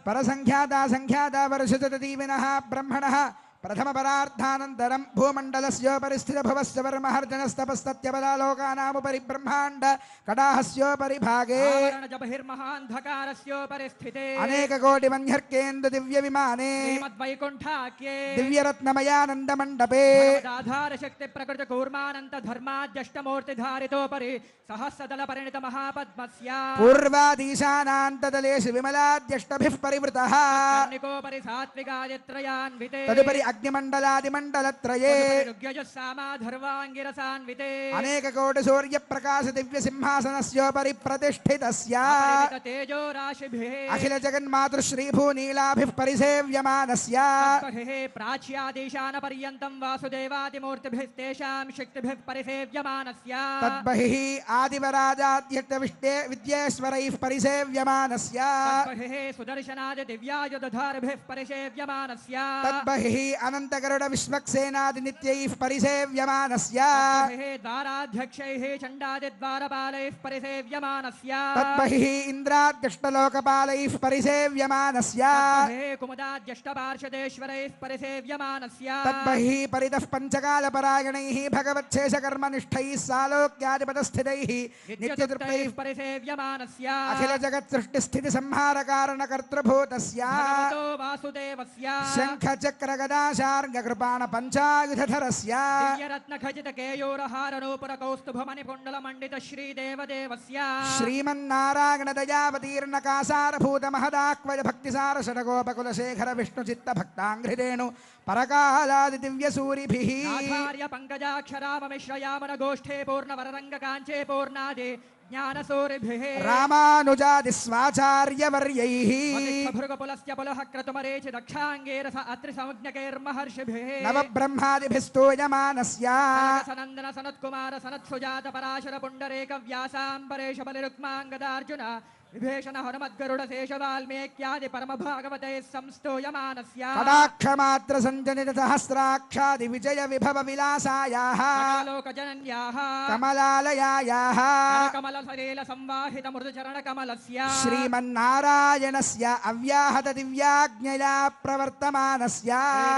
परसंख्याता संख्याता वर्षतदीविनः ब्रह्मणः प्रथम परार्थानन्तरं भूमण्डलस्योपरिस्थितभवस्य वर्महर्जनस्तपस्तत्यपदालोकानामुपरि ब्रह्माण्ड कडाहस्योपरि भागे अनेककोटिमन्यर्केन्दु दिव्यविमाने दिव्यरत्नमयानन्दमण्डपे शक्तिप्रकृतिकूर्मानन्तधर्माद्यष्टमूर्तिधारितोपरि सहस्रदलपरिणितमहापद्मस्य पूर्वादीशानान्तदलेषु विमलाद्यष्टभिः परिवृतः तदुपरि अग्निमण्डलादिमण्डलत्रये अनेककोटि सूर्यप्रकाश दिव्यसिंहासनस्योपरि प्रतिष्ठितस्य अखिल जगन्मातृश्रीभूनीलाभिः परिसेव्यमानस्य प्राच्यादेशानपर्यन्तं वासुदेवादिमूर्तिभिस्तेषां शक्तिभिः परिसेव्यमानस्य तद्बहिः आदिवराजाद्यष्टविष्टे विद्येश्वरैः परिसेव्यमानस्य सुदर्शनादिदिव्यायुधधारिभिः परिसेव्यमानस्य तद्बहिः अनन्तगरुड विश्वक्सेनादिनित्यैः परिसेव्यमानस्य द्वाराध्यक्षैः चण्डादिद्वारपालैः परिसेव्यमानस्य तद्बहिः इन्द्राद्यष्टलोकपालैः परिसेव्यमानस्य कुमुदाद्यष्टपार्षदेश्वरैः परिसेव्यमानस्य तद्बहिः परितः पञ्चकालपरायणैः भगवच्छेषकर्मनिष्ठैः सालोक्यादिपदस्थितैः नित्यतृप्तैः परिसेव्यमानस्य अखिल जगत्सृष्टिस्थितिसंहारकारणकर्तृभूतस्य वासुदेवस्य शङ्खचक्रगदाशार्ङ्गकृपाण पञ्चायुधधरस्य दिव्यरत्नखचितकेयूरहारनूपुरकौस्तुभमणिकुण्डलमण्डित श्रीदेवदेवस्य श्रीमन्नारायणदयावतीर्णकासारभूतमहदाक्वज भक्तिसार षडगोपकुलशेखर विष्णुचित्तभक्ताङ्घ्रिरेणु परकालादिदिव्यसूरिभिः आचार्य पङ्कजाक्षराममिश्रयामन गोष्ठे पूर्णवररङ्गकाञ्चे पूर्णादे ज्ञानसूरिभिः रामानुजादिस्वाचार्यवर्यैः भृगपुलस्य पुलः क्रतुमरेचि दक्षाङ्गेरस अत्रिसंज्ञकैर्महर्षिभिः नवब्रह्मादिभिस्तूयमानस्य सनन्दन सनत्कुमार सनत्सुजात पराशर पुण्डरेक व्यासाम्बरेश बलिरुक्माङ्गदार्जुन विभीषण हनुमद्गरुड शेष वाल्मीक्यादि परम भागवते संस्तूयमानस्य कटाक्षमात्र सञ्जनित सहस्राक्षादि विजय विभव विलासायाः लोकजनन्याः कमलालयायाः कमल सलील संवाहित मृदुचरण कमलस्य श्रीमन्नारायणस्य अव्याहत दिव्याज्ञया प्रवर्तमानस्य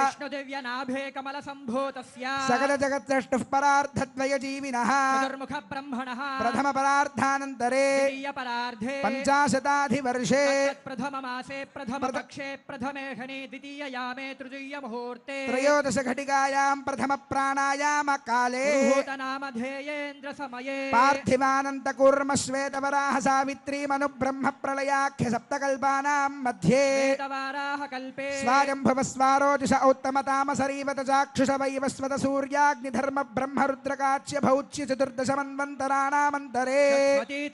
विष्णु दिव्य नाभे कमल संभूतस्य सकल जगत्सृष्टुः परार्धद्वय जीविनः चतुर्मुख ब्रह्मणः प्रथम परार्थानन्तरे द्वितीय परार्धे पंचाशताधिवर्षे प्रथम मासे प्रथम पक्षे प्रथमे घने द्वितीय यामे तृतीय मुहूर्ते त्रयोदश घटिकायां प्रथम प्राणायाम काले नामधेयेन्द्र समये पार्थिवानंत कूर्म श्वेत वराह सावित्री मनु ब्रह्म प्रलयाख्य सप्तकल्पानां मध्ये वेदवाराह कल्पे स्वायंभुव स्वारोजुष उत्तमताम सरीवत चाक्षुष वैवस्वत सूर्याग्निधर्म ब्रह्म रुद्रकाच्य भौच्य चतुर्दश मन्वन्तराणामन्तरे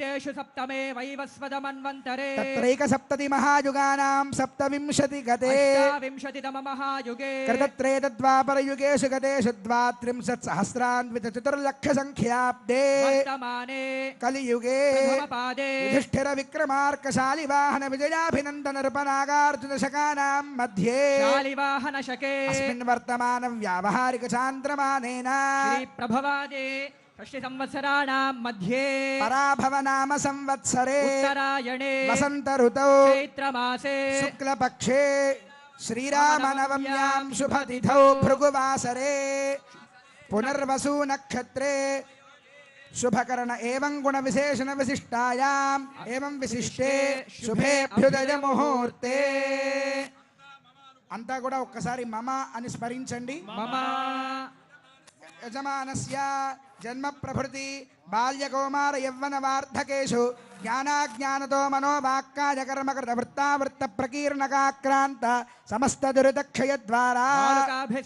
तेषु सप्तमे वैवस्वतमन्वन्तरे तत्रैक सप्तति महायुगानां सप्तविंशति गते विंशतितम महायुगे कृतत्रेतद्वापर युगेषु गतेषु द्वात्रिंशत् सहस्रान्वित चतुर्लक्ष संख्याब्दे वर्तमाने कलियुगे प्रथमपादे युधिष्ठिर विक्रमार्क शालिवाहन विजयाभिनन्दन नृपनागार्जुन शकानां मध्ये शालिवाहन शके अस्मिन् वर्तमान व्यावहारिक चान्द्रमानेन श्री प्रभवादे संवत्सराणां मध्ये पराभव नाम संवत्सरे उत्तरायणे वसंत ऋतौ चैत्रमासे शुक्लपक्षे श्रीरामनवम्यां शुभतिथौ भृगुवासरे पुनर्वसु नक्षत्रे शुभकरण एवं गुण विशेषण विशिष्टायाम् एवं विशिष्टे शुभेभ्युदय मुहूर्ते अंता కూడా ఒక్కసారి మమ అని స్మరించండి. మమ యజమానస్య जन्म प्रभृति बाल्य कौमार यौवन वार्धकेषु ज्ञानाज्ञानतो मनोवाक्काय कर्मकृत वृत्तावृत्त प्रकीर्णकाक्रांत समस्त दुरितक्षय द्वारा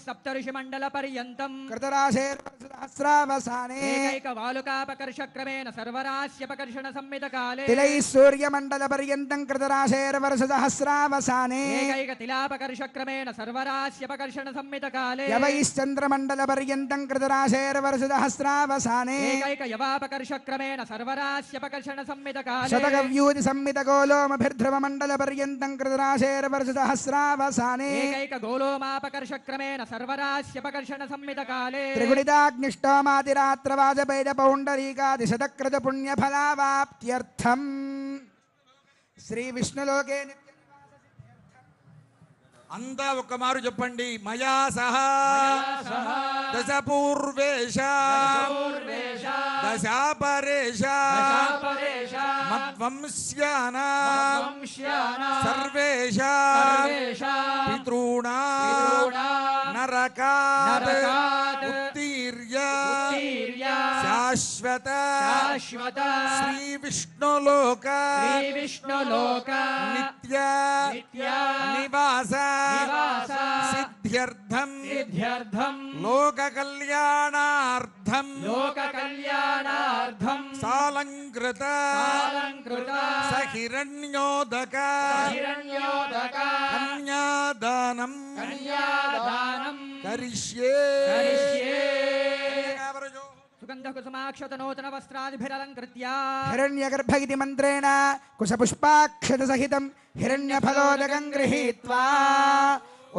सप्तऋषि मंडल पर्यंतं कृतराशेर्सहस्रावसाने एकैक वालुकापकर्ष क्रमेण सर्वराश्यपकर्षण संमित काले तिलैः सूर्य मंडल पर्यंतं कृतराशेर्वर्षसहस्रावसाने एकैक तिलापकर्ष क्रमेण सर्वराश्यपकर्षण संमित काले यवैश्चंद्र मंडल पर्यंतं कृतराशेर्वर्षसहस्रावसाने एकैक यवापकर्ष क्रमेण सर्वराश्यपकर्षण संमित काले शतकव्यूति संमित गोलोमभिर्ध्रुव मंडल पर्यंतं कृतराशेर्वर्षसहस्रावसाने एकैक गोलोमापकर्ष क्रमेण सर्वराश्यपकर्षण संमित काले त्रिगुणिताग्निष्टोमादिरात्रवाजपेय पौण्डरीकादिशतकृत पुण्यफलावाप्त्यर्थम् श्री विष्णुलोके అంతా ఒక మారు చెప్పండి. మయా సహా దశ పూర్వేశ దశాపరేశ మద్వంశ్యానా సర్వేశ పితॄణా నరకాత్ ఉత్తీర్య శాశ్వత శ్రీ విష్ణులోక నిత్య నివాస సిద్ధ్యర్థం లోక కళ్యాణార్థం సాలంకృత సహిరణ్యోదక కన్యాదానం కరిష్యే. సుగంధ కుసుమాక్షత నూతన వస్త్రాదిభిరలంకృత్య హిరణ్యగర్భ ఇతి మంత్రేణ కుశపుష్పాక్షత సహితం హిరణ్యఫలోదకం గృహీత్వా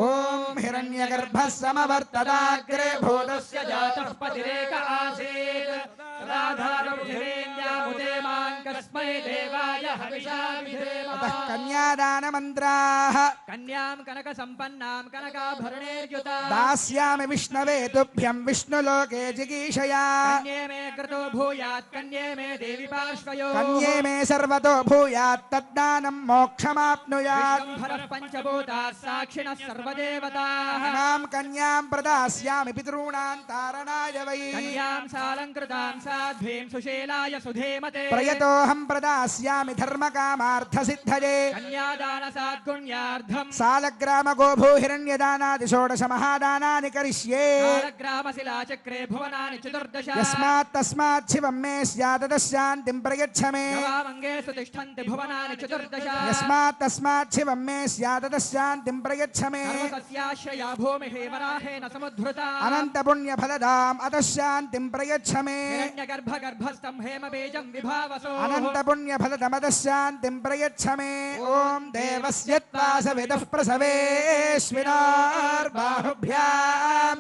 ఓం హిరణ్యగర్భ సమవర్తదాగ్రే భూతస్య జాతః పతిరేక ఆసీత్ తదాధారం హిరణ్యాముదే మాం కస్మై దేవాయ హవిషా విధేమ. అతః కన్యాదాన మంత్రాః కన్యాం కనక సంపన్నాం కనకాభరణైర్యుతా దాస్యామి విష్ణవే తుభ్యం విష్ణులోకే జిగీషయా. కన్యే మే క్రతో భూయాత్ కన్యే మే దేవి పార్శ్వయో కన్యే మే సర్వతో భూయాత్ తద్దానం మోక్షమాప్నుయాత్. విశ్వంభరః పంచభూతాः సాక్షిణः సర్వదేవతాః. ఇమాం కన్యాం ప్రదాస్యామి పితॄణాం తారణాయ వై. కన్యాం సాలంకృతాం సాధ్వీం సుశీలాయ సుధేమతే. ప్రయతోహం ప్రదాస్యామి ధర్మకామార్థ సిద్ధయే. కన్యాదాన సాద్గుణ్యార్థం సాలగ్రామ గోభూ హిరణ్యదానాది షోడశ మహాదానాని కరిష్యే. కాలగ్రామశిలాచక్రే భువనాని చతుర్దశ. యస్మాత్ తస్మాత్ శివం మే స్యాతదశాంతిం ప్రయచ్ఛ మే. గవామంగేషు తిష్టంతి భువనాని చతుర్దశ. యస్మాత్ తస్మాత్ శివం మే స్యాతదశాంతిం ప్రయచ్ఛ మే. సర్వసస్యాశ్రయా భూమిః వరాహేన సముద్ధృతా. అనంత పుణ్య ఫలదాం అతశాంతిం ప్రయచ్ఛ మే. హిరణ్యగర్భగర్భస్థం హేమబీజం విభావసో. అనంత పుణ్య ఫలదమతశాంతిం ప్రయచ్ఛ మే. ఓం దేవస్య త్వాసవిదః ప్రసవేష్మినార్బాహుభ్యాం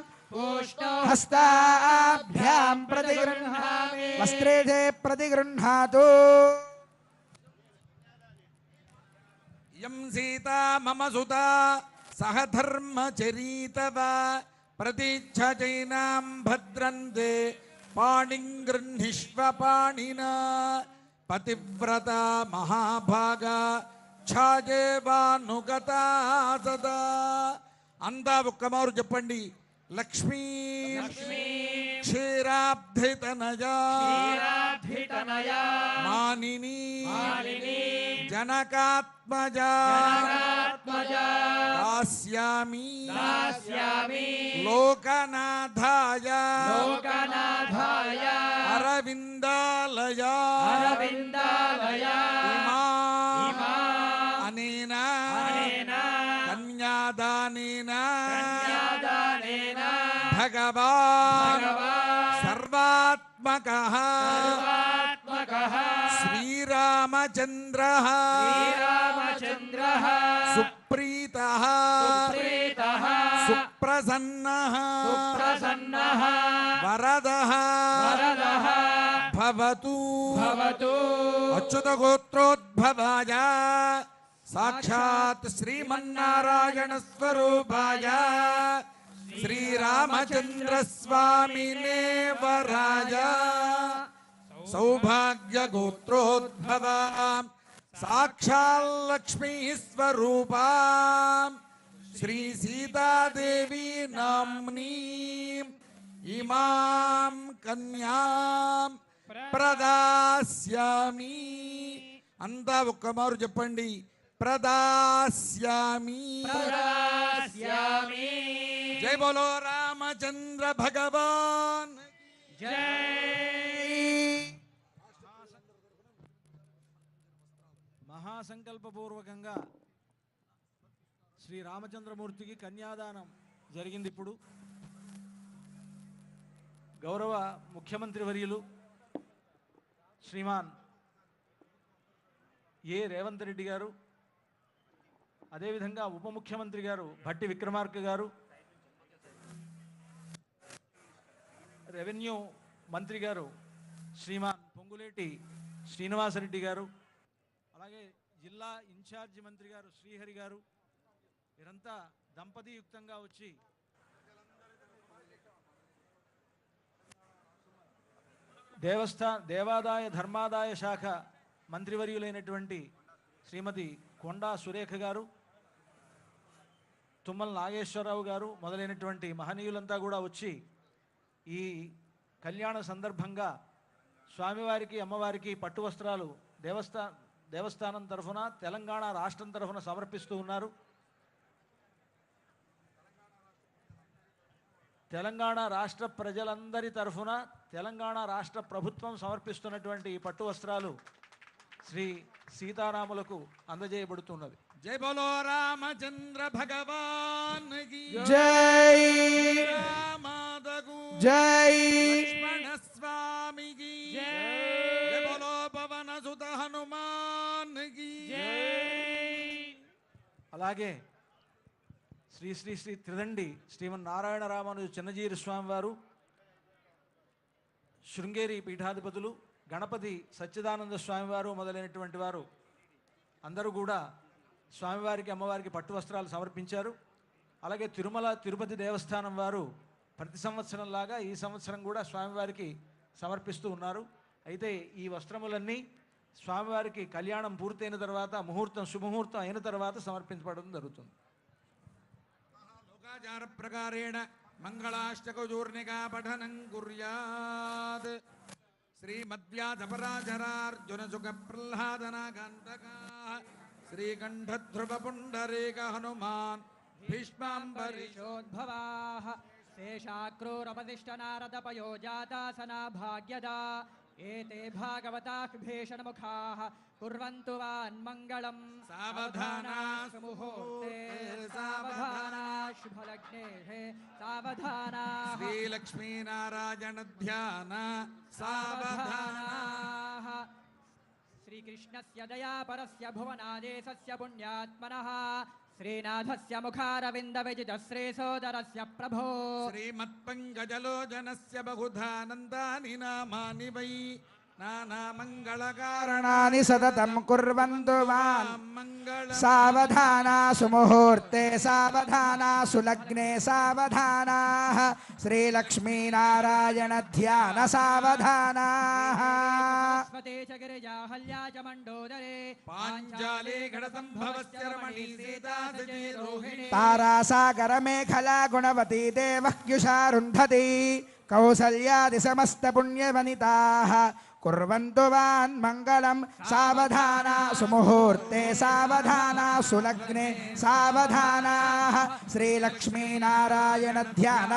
హస్తాభ్యాం ప్రతిగృహ్ణామి వస్త్రేజే ప్రతిగృహ్ణాతు. యం సీతా మమ సుతా సహ ధర్మచరీతవ ప్రతీచ్ఛైనాం భద్రంతే పాణిం గృహ్ణిష్వ పాణినా పతివ్రత మహాభాగా ఛాజేవానుగతా సదా. అంతా ఒక్కమారు చెప్పండి. లక్ష్మీ క్షీరాబ్ధితనయా మానిని జనకాత్మజా దాస్యామి లోకనాథాయ అరవిందాలయా అనేన కన్యాదానేన భగవాన్ సర్వాత్మకః శ్రీరామచంద్రః సుప్రీతః సుప్రసన్నః వరదః భవతు అచ్యుత గోత్రోద్భవాయ సాక్షాత్ శ్రీమన్నారాయణ స్వరూపాయ శ్రీరామచంద్ర స్వామినే వరాయ సౌభాగ్య గోత్రోద్భవా సాక్షాల్లక్ష్మీ స్వరూపా శ్రీ సీతాదేవి నామ్నీ ఇమాం కన్యాం ప్రదాస్యామి. అంతా ఒక్కమారు చెప్పండి. ప్రదాస్యామి. జై బోలో రామచంద్ర భగవాన్ మహాసంకల్పపూర్వకంగా శ్రీ రామచంద్రమూర్తికి కన్యాదానం జరిగింది. ఇప్పుడు గౌరవ ముఖ్యమంత్రి వర్యులు శ్రీమాన్ ఏ రేవంత్ రెడ్డి గారు, అదేవిధంగా ఉప ముఖ్యమంత్రి గారు భట్టి విక్రమార్క గారు, రెవెన్యూ మంత్రి గారు శ్రీమాన్ పొంగులేటి శ్రీనివాసరెడ్డి గారు, అలాగే జిల్లా ఇన్ఛార్జి మంత్రి గారు శ్రీహరి గారు, వీరంతా దంపతియుక్తంగా వచ్చి దేవాదాయ ధర్మాదాయ శాఖ మంత్రివర్యులైనటువంటి శ్రీమతి కొండా సురేఖ గారు, తుమ్మల నాగేశ్వరరావు గారు మొదలైనటువంటి మహనీయులంతా కూడా వచ్చి ఈ కళ్యాణ సందర్భంగా స్వామివారికి అమ్మవారికి పట్టు వస్త్రాలు దేవస్థానం తరఫున తెలంగాణ రాష్ట్రం తరఫున సమర్పిస్తూ ఉన్నారు. తెలంగాణ రాష్ట్ర ప్రజలందరి తరఫున తెలంగాణ రాష్ట్ర ప్రభుత్వం సమర్పిస్తున్నటువంటి ఈ పట్టు వస్త్రాలు శ్రీ సీతారాములకు అందజేయబడుతున్నది. జై బోలో రామచంద్ర భగవాన్ కి జై రామాదగు జై లక్ష్మణ స్వామికి జై బోలో పవన సుత హనుమాన్ కి అలాగే శ్రీ శ్రీ శ్రీ త్రిదండి శ్రీమన్నారాయణ రామానుజ చిన్నజీరి స్వామి వారు, శృంగేరి పీఠాధిపతులు, గణపతి సచ్చిదానంద స్వామివారు మొదలైనటువంటి వారు అందరూ కూడా స్వామివారికి అమ్మవారికి పట్టు వస్త్రాలు సమర్పించారు. అలాగే తిరుమల తిరుపతి దేవస్థానం వారు ప్రతి సంవత్సరం లాగా ఈ సంవత్సరం కూడా స్వామివారికి సమర్పిస్తూ ఉన్నారు. అయితే ఈ వస్త్రములన్నీ స్వామివారికి కళ్యాణం పూర్తయిన తర్వాత శుభముహూర్తం అయిన తర్వాత సమర్పించబడడం జరుగుతుంది. లోకాచార ప్రకారేణ మంగళాష్టకచూర్ణికా పఠనం కుర్యాత్. శ్రీమద్వ్యాధపరాజరార్జున సుఖ ప్రహ్లాదనాకాంతకా శ్రీకంఠధ్రువ పుండరీక హనుమాన్ భీష్మాంబరీషోద్భవాః శేషాక్రూరపతిష్ట నారద పయోజాతాసనా భాగ్యదా ఏతే భాగవతాః భీషణముఖాః కుర్వంతు వాన్మంగళం. సావధానా సుముహూర్తే సావధానా శుభలగ్నే సావధానా శ్రీలక్ష్మీనారాయణ ధ్యాన సావధానా. శ్రీకృష్ణస్య దయాపరస్య భువనాదేశస్య పుణ్యాత్మనః శ్రీనాథస్య ముఖారవింద విజిత శ్రీసోదరస్య ప్రభో శ్రీమత్పంకజలోచనస్య బహుధానందాని నామాని వై నానామంగళకారణాని నాని సతతం కుర్వంతు మాన్. మంగళ సావధానా సుముహూర్తే సావధానా సులగ్నే సావధానా శ్రీలక్ష్మీనారాయణ ధ్యాన సావధానా. స్వతే చ గిరిజాహల్యా చ మండోదరే పాంచాలే ఘటసంభవస్య రమణీ సీతా సచేరోహిణీ తారాసాగర మేఖలా గుణవతీ దేవహ్యుషారుంధతి కౌసల్యాది సమస్త పుణ్యవనితాః కుర్వంతు వాన్మంగళం. సావధానా సుముహూర్తే సావధానా సులగ్నే సావధానా శ్రీలక్ష్మీనారాయణ ధ్యాన